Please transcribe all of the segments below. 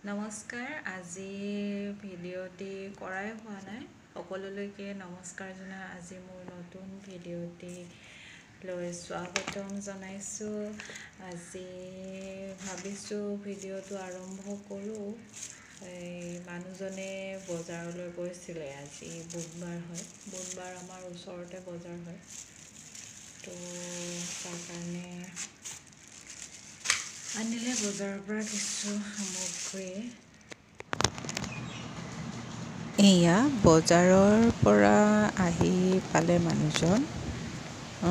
নমস্কাৰ। আজি ভিডিঅ'টি কৰাই হোৱা নাই। সকলোলৈকে নমস্কাৰ জনাই আজি মোৰ নতুন ভিডিঅ'টি লৈ স্বাগতম জনাইছোঁ। আজি ভাবিছোঁ ভিডিঅ'টো আৰম্ভ কৰোঁ। মানুহজনে বজাৰলৈ গৈছিলে। আজি বুধবাৰ হয়। বুধবাৰ আমাৰ ওচৰতে বজাৰ হয়, তো তাৰ কাৰণে আনিলে বজাৰৰ পৰা কিছু সামগ্ৰী। এয়া বজাৰৰ পৰা আহি পালে মানুহজন।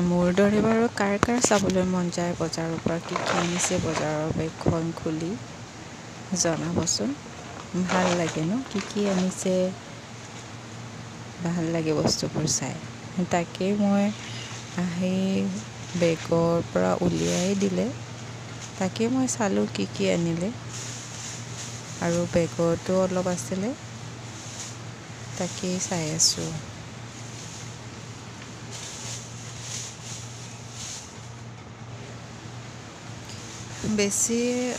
মোৰ দৰে বাৰু কাৰ চাবলৈ মন যায় বজাৰৰ পৰা কি আনিছে, বজাৰৰ বেগখন খুলি জনাবচোন। ভাল লাগে ন, কি আনিছে, ভাল লাগে বস্তুবোৰ চাই। তাকেই মই আহি বেগৰ পৰা উলিয়াই দিলে, তাকে মই চালোঁ কি আনিলে, আৰু বেগতো অলপ আছিলে, তাকেই চাই আছোঁ। বেছি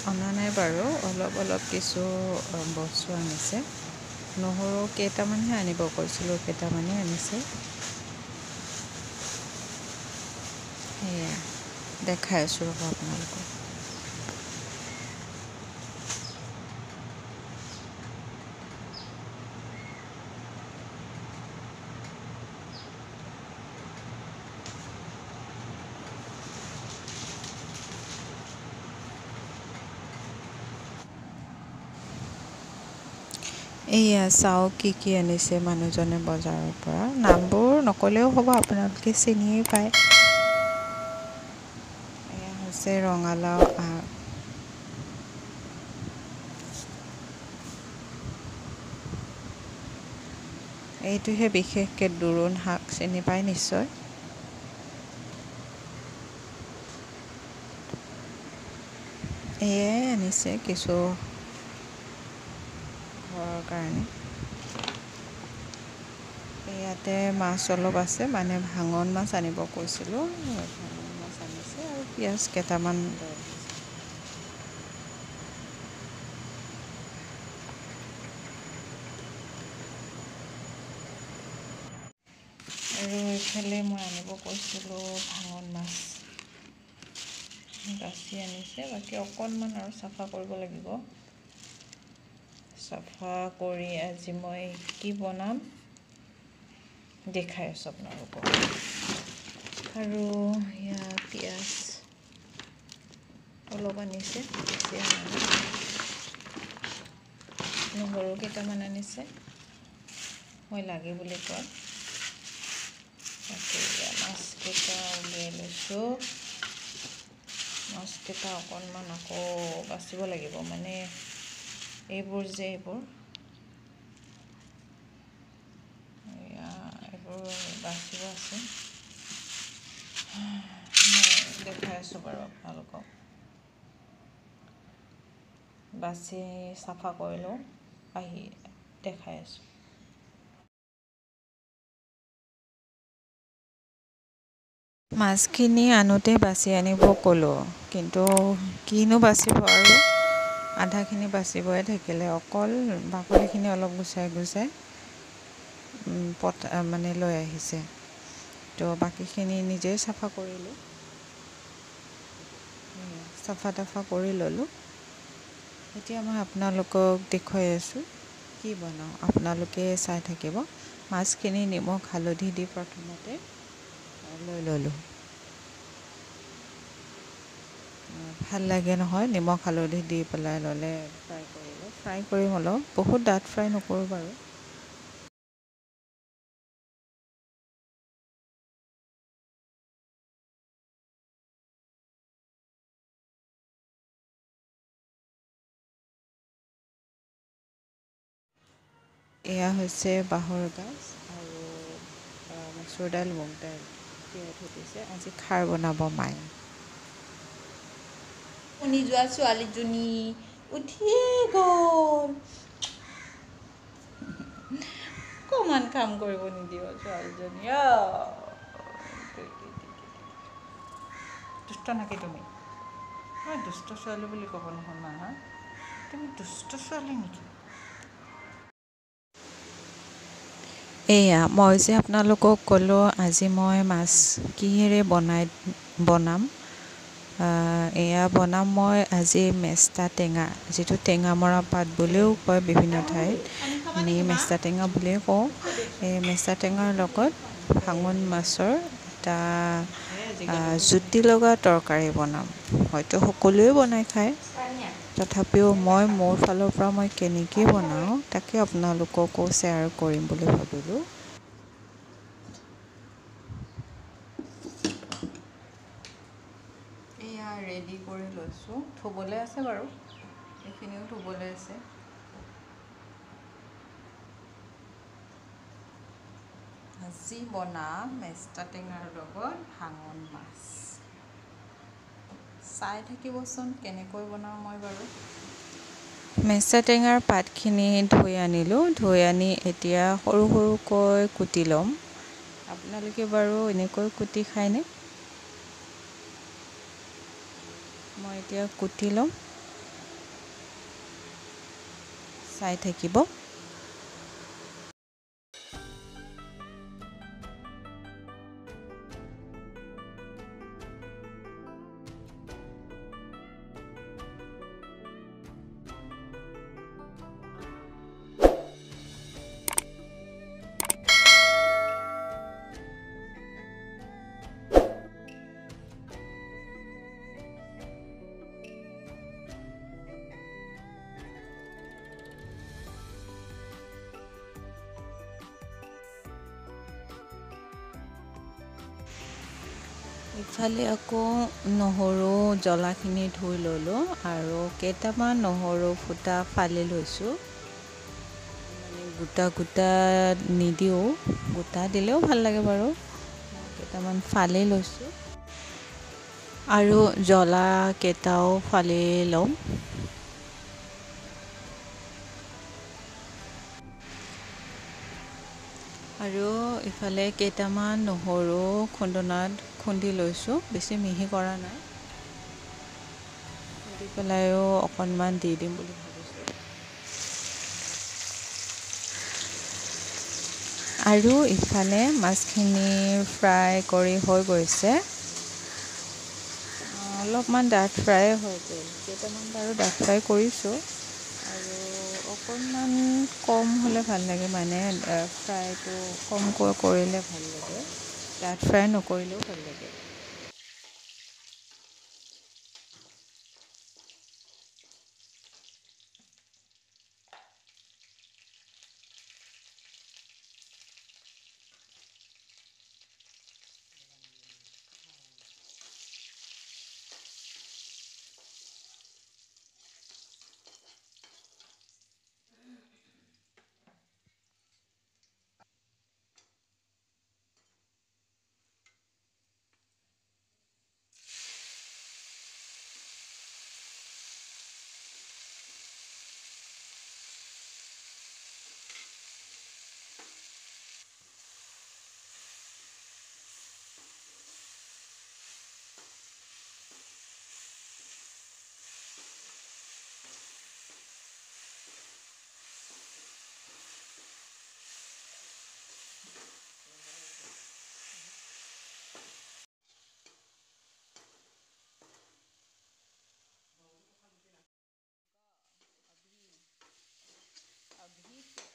অনা নাই বাৰু, অলপ কিছু বস্তু আনিছে। নহৰু কেইটামানহে আনিব কৈছিলোঁ, কেইটামানে আনিছে। সেয়া দেখাই আছোঁ ৰ'ব আপোনালোকক। এয়া চাওক কি আনিছে মানুহজনে বজাৰৰ পৰা। নামবোৰ নক'লেও হ'ব, আপোনালোকে চিনিয়ে পায়। এয়া হৈছে ৰঙালাও আগ, এইটোহে বিশেষকৈ দোৰোণ শাক, চিনি পায় নিশ্চয়। এয়াই আনিছে কিছু ঘৰৰ কাৰণে। ইয়াতে মাছ অলপ আছে, মানে ভাঙন মাছ আনিব কৈছিলোঁ, ভাঙন মাছ আনিছে, আৰু পিঁয়াজ কেইটামান। আৰু এইফালে মই আনিব কৈছিলোঁ ভাঙন মাছ, বাছি আনিছে। বাকী অকণমান আৰু চাফা কৰিব লাগিব। চাফা কৰি আজি মই কি বনাম দেখাই আছোঁ আপোনালোকক। আৰু এয়া পিঁয়াজ অলপ আনিছে, বেছি আনা নাই। নহৰু কেইটামান আনিছে, মই লাগে বুলি কয়। তাকে মাছকেইটা উলিয়াই লৈছোঁ। মাছকেইটা অকণমান আকৌ বাচিব লাগিব, মানে এইবোৰ বাচিব আছে। মই দেখাই আছোঁ বাৰু আপোনালোকক। বাচি চাফা কৰি লওঁ, আহি দেখাই আছোঁ। মাছখিনি আনোতে বাছি আনিব ক'লোঁ, কিন্তু কিনো বাচিব আৰু, আধাখিনি বাচিবই থাকিলে। অকল বাকলিখিনি অলপ গুচাই মানে লৈ আহিছে, তো বাকীখিনি নিজেই চাফা কৰিলোঁ। চাফা তাফা কৰি ল'লোঁ। এতিয়া মই আপোনালোকক দেখুৱাই আছোঁ কি বনাওঁ, আপোনালোকে চাই থাকিব। মাছখিনি নিমখ হালধি দি প্ৰথমতে লৈ ল'লোঁ। ভাল লাগে নহয়, নিমখ হালধি দি পেলাই ল'লে। ফ্ৰাই কৰি হ'লেও, বহুত ডাঠ ফ্ৰাই নকৰোঁ বাৰু। এয়া হৈছে বাঁহৰ গাজ আৰু মচুৰ দাইল, মুগ দাইল তিয়াই থৈ দিছে। আজি খাৰ বনাব মায়ে। শুনি যোৱা ছোৱালীজনী উঠিয়ে গ'ল। অকণমান কাম কৰিব নিদিব ছোৱালীজনী। দুষ্ট নেকি তুমি? দুষ্ট ছোৱালী বুলি ক'ব নহয় মা। তুমি দুষ্ট ছোৱালী নেকি? এয়া মই যে আপোনালোকক ক'লোঁ আজি মই মাছ কিহেৰে বনাম। এয়া বনাম মই আজি মেষ্টা টেঙা, যিটো টেঙামৰা পাত বুলিও কয় বিভিন্ন ঠাইত, আমি মেষ্টা টেঙা বুলিয়ে কওঁ। এই মেষ্টা টেঙাৰ লগত ভাঙন মাছৰ এটা জুতি লগা তৰকাৰী বনাম। হয়তো সকলোৱে বনাই খায়, তথাপিও মোৰ ফালৰ পৰা মই কেনেকৈ বনাওঁ তাকে আপোনালোককো শ্বেয়াৰ কৰিম বুলি ভাবিলোঁ। এয়া ৰেডি কৰি লৈছোঁ, থ'বলৈ আছে বাৰু, এইখিনিও থ'বলৈ আছে। আজি বনাম মেষ্টা টেঙাৰ লগত ভাঙন মাছ। চাই থাকিবচোন কেনেকৈ বনাওঁ মই বাৰু। মেষ্টা টেঙাৰ পাতখিনি ধুই আনিলোঁ, ধুই আনি এতিয়া সৰু সৰুকৈ কুটি ল'ম। আপোনালোকে বাৰু এনেকৈ কুটি খায়নে? মই এতিয়া কুটি ল'ম, চাই থাকিব। ইফালে আকৌ নহৰু জ্বলাখিনি ধুই ল'লোঁ আৰু কেইটামান নহৰু ফুটা ফালি লৈছোঁ। মানে গোটা নিদিওঁ, গোটা দিলেও ভাল লাগে বাৰু। কেইটামান ফালি লৈছোঁ আৰু জ্বলা কেইটাও ফালি ল'ম। আৰু ইফালে কেইটামান নহৰু খুন্দনাত খুন্দি লৈছোঁ, বেছি মিহি কৰা নাই। খুন্দি পেলাইও অকণমান দি দিম বুলি ভাবিছোঁ। আৰু ইফালে মাছখিনি ফ্ৰাই কৰি হৈ গৈছে। অলপমান ডাঠ ফ্ৰাই হৈ গ'ল, কেইটামান বাৰু ডাঠ ফ্ৰাই কৰিছোঁ। আৰু অকণমান কম হ'লে ভাল লাগে, মানে ফ্ৰাইটো কমকৈ কৰিলে ভাল লাগে, ডাঠ ফ্ৰাই নকৰিলেও ভাল লাগে।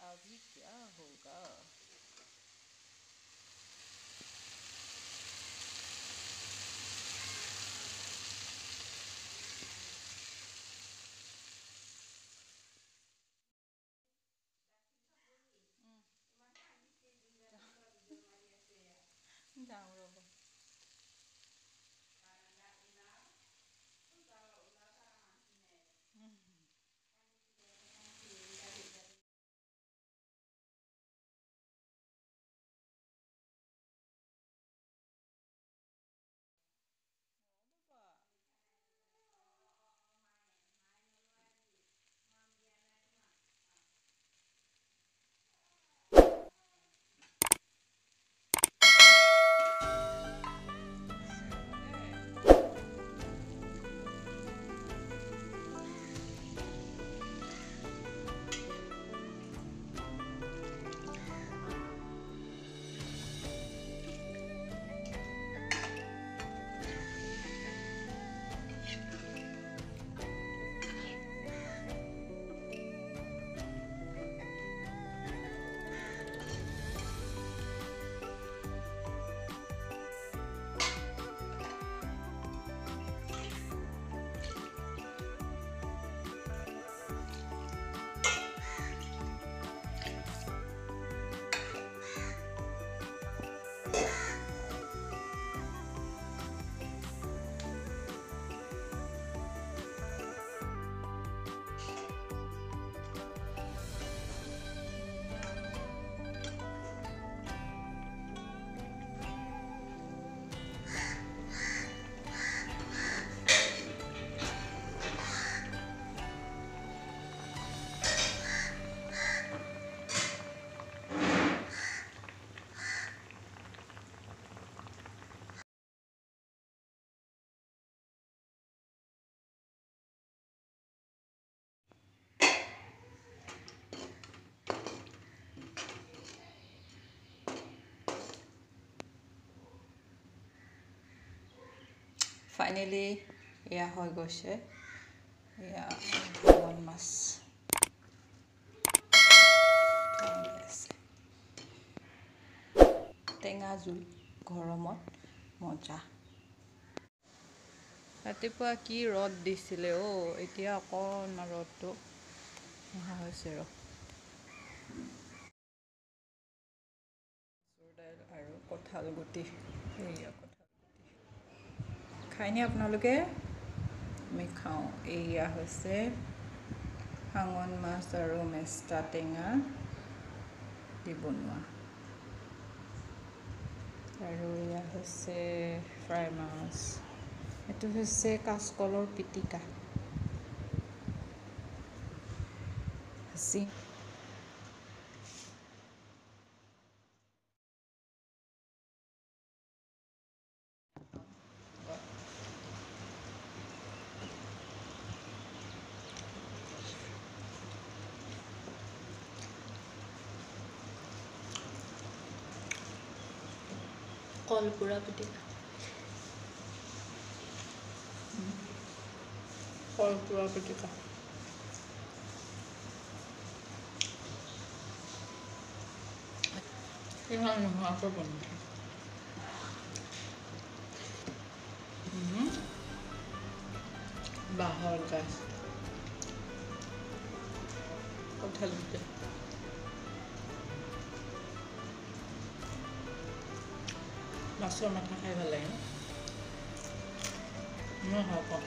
अभी क्या होगा? যাওঁ ৰ'ব। ফাইনেলি এয়া হৈ গৈছে এয়া ভাঙন মাছ টেঙা জোল গৰমত মজা ৰাতিপুৱা কি ৰ'দ দিছিলে এতিয়া অকণমান ৰ'দটো নোহোৱা হৈছে মচুৰ দাইল আৰু কঁঠাল গুটি এয়া কঁঠাল গুটি খায়নে আপোনালোকে আমি খাওঁ এয়া হৈছে ভাঙন মাছ আৰু মেষ্টা টেঙা দি বনোৱা আৰু এয়া হৈছে ফ্ৰাই মাছ এইটো হৈছে কাচকলৰ পিটিকা কলপুৰা পিটিকা কলপুৰা পিটিকা ইমান নোহোৱাকৈ বনাইছে বাঁহৰ গাজ কঁঠাল গুটি মাছৰ মাথা খাই ভাল লাগে মই ভাল পাওঁ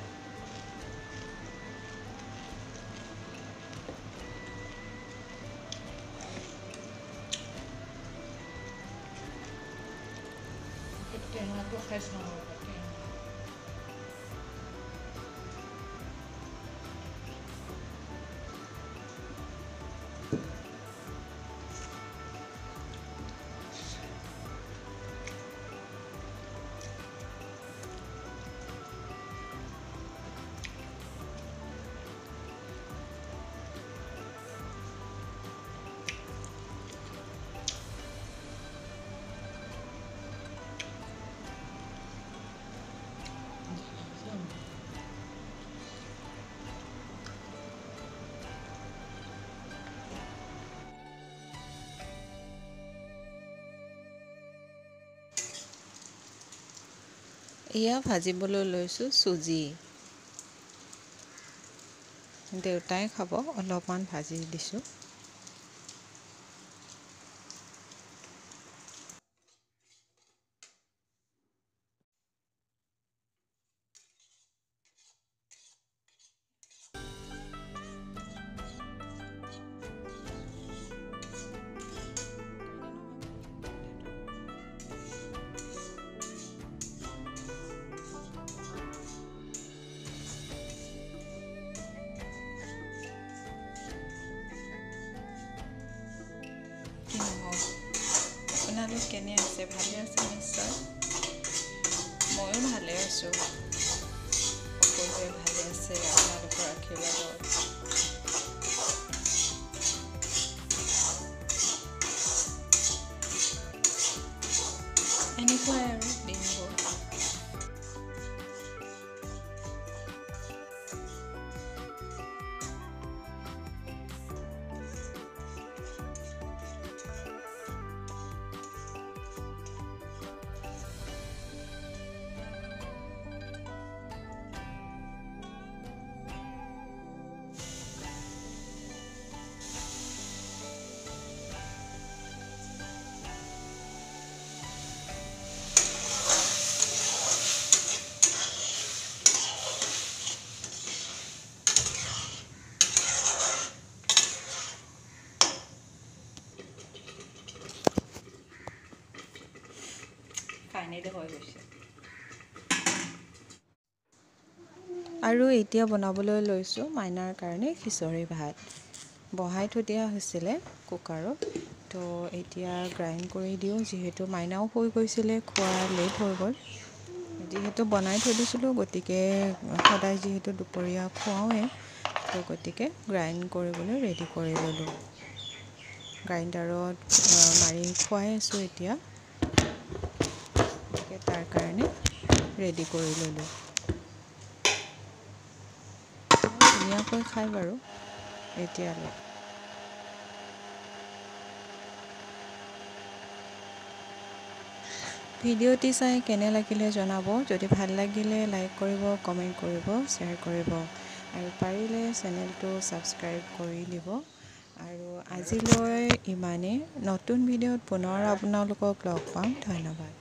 টেঙাটো খাই চাওঁ এয়া ভাজিবলৈ লৈছোঁ চুজি দেউতাই খাব অলপমান ভাজি দিছোঁ আপোনালোক কেনে আছে ভালে আছে নিশ্চয় ময়ো ভালে আছোঁ সকলোৱে ভালে আছে আপোনালোকৰ আশীৰ্বাদত এনেকুৱাই আৰু দিনবোৰ ফাইনেলি হৈ গৈছে আৰু এতিয়া বনাবলৈ লৈছোঁ মাইনাৰ কাৰণে খিচৰি ভাত বহাই থৈ দিয়া হৈছিলে কুকাৰত তো এতিয়া গ্ৰাইণ্ড কৰি দিওঁ যিহেতু মাইনাও শুই গৈছিলে খোৱা লেট হৈ গ'ল যিহেতু বনাই থৈ দিছিলোঁ গতিকে সদায় যিহেতু দুপৰীয়া খুৱাওঁৱে তো গতিকে গ্ৰাইণ্ড কৰিবলৈ ৰেডি কৰি ল'লোঁ গ্ৰাইণ্ডাৰত মাৰি খুৱাই আছোঁ এতিয়া তাৰ কাৰণে ৰেডি কৰি ল'লোঁ ধুনীয়াকৈ খায় বাৰু এতিয়ালৈ। ভিডিঅ'টি চাই কেনে লাগিলে জনাব। যদি ভাল লাগিলে লাইক কৰিব, কমেণ্ট কৰিব, শ্বেয়াৰ কৰিব আৰু পাৰিলে চেনেলটো ছাবস্ক্ৰাইব কৰি দিব। আৰু আজিলৈ ইমানেই। নতুন ভিডিঅ'ত পুনৰ আপোনালোকক লগ পাম। ধন্যবাদ।